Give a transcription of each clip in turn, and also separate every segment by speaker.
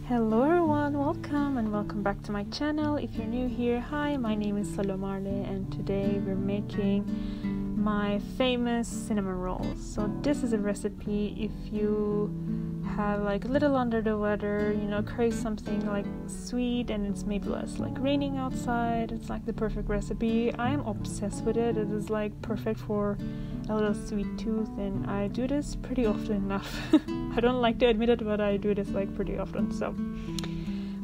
Speaker 1: Hello everyone, welcome back to my channel. If you're new here, hi, my name is Salomarle and today we're making my famous cinnamon rolls. So this is a recipe if you have like a little under the weather, crave something like sweet and it's maybe less like raining outside. It's like the perfect recipe. I'm obsessed with it. It is like perfect for a little sweet tooth and I do this pretty often enough. I don't like to admit it, but I do this like pretty often. So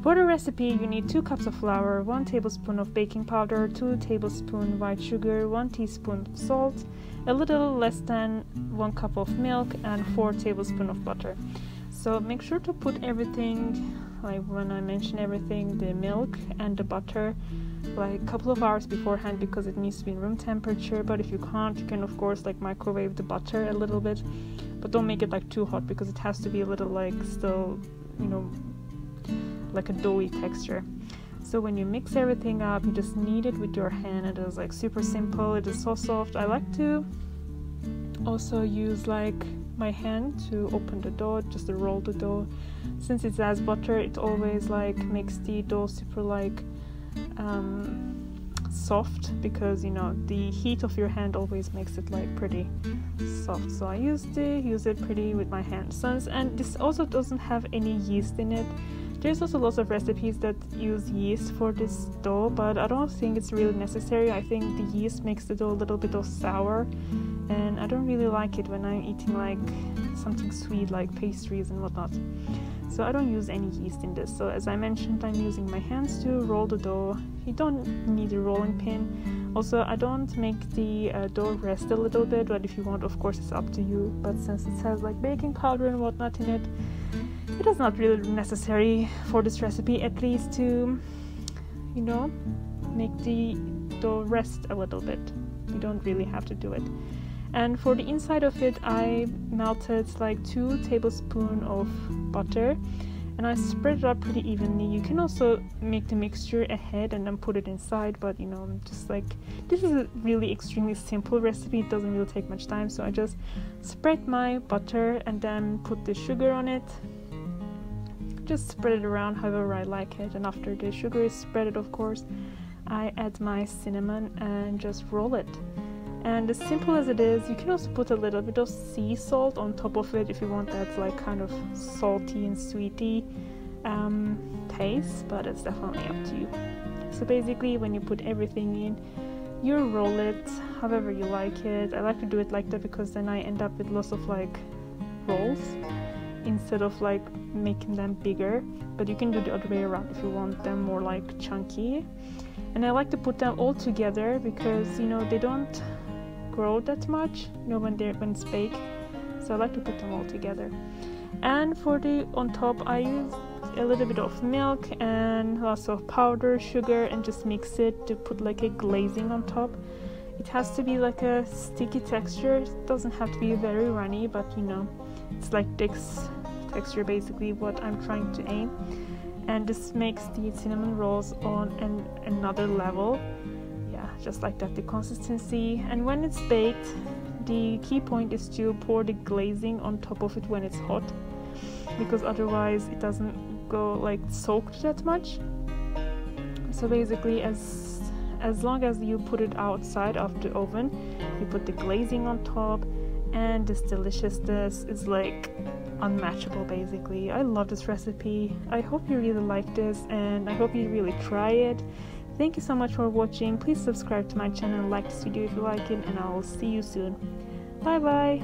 Speaker 1: for the recipe you need 2 cups of flour, 1 tablespoon of baking powder, 2 tablespoons white sugar, 1 teaspoon of salt, a little less than 1 cup of milk and 4 tablespoons of butter. So make sure to put everything, like when I mention everything, the milk and the butter, like a couple of hours beforehand because it needs to be in room temperature. But if you can't, you can of course like microwave the butter a little bit, but don't make it like too hot because it has to be a little like still, like a doughy texture. So when you mix everything up, you just knead it with your hand. It is like super simple. It is so soft. I like to also use like my hand to open the dough, just to roll the dough. Since it has butter, it always like makes the dough super like soft because the heat of your hand always makes it like pretty soft. So I use it pretty with my hands. And this also doesn't have any yeast in it. There's also lots of recipes that use yeast for this dough, but I don't think it's really necessary. I think the yeast makes the dough a little bit of sour, and I don't really like it when I'm eating like something sweet like pastries and whatnot. So I don't use any yeast in this. So as I mentioned, I'm using my hands to roll the dough. You don't need a rolling pin. Also, I don't make the dough rest a little bit, but if you want, of course, it's up to you. But since it has like baking powder and whatnot in it, it is not really necessary for this recipe, at least to, make the dough rest a little bit. You don't really have to do it. And for the inside of it, I melted like 2 tablespoons of butter and I spread it up pretty evenly. You can also make the mixture ahead and then put it inside, but just like this is a really extremely simple recipe. It doesn't really take much time, so I just spread my butter and then put the sugar on it. Just spread it around however I like it, and after the sugar is spreaded, of course, I add my cinnamon and just roll it. And as simple as it is, you can also put a little bit of sea salt on top of it if you want that like kind of salty and sweety taste, but it's definitely up to you. So basically when you put everything in, you roll it however you like it. I like to do it like that because then I end up with lots of like rolls instead of like making them bigger, but you can do the other way around if you want them more like chunky. And I like to put them all together because they don't grow that much when it's baked, so I like to put them all together. And for the on top, I use a little bit of milk and lots of powder sugar and just mix it to put like a glazing on top. It has to be like a sticky texture. It doesn't have to be very runny, but it's like this texture basically what I'm trying to aim. And this makes the cinnamon rolls on another level. Yeah, just like that, the consistency. And when it's baked, the key point is to pour the glazing on top of it when it's hot, because otherwise it doesn't go like soaked that much. So basically as long as you put it outside of the oven, you put the glazing on top, and this deliciousness is like unmatchable basically. I love this recipe. I hope you really like this and I hope you really try it. Thank you so much for watching. Please subscribe to my channel and like this video if you like it, and I'll see you soon. Bye bye.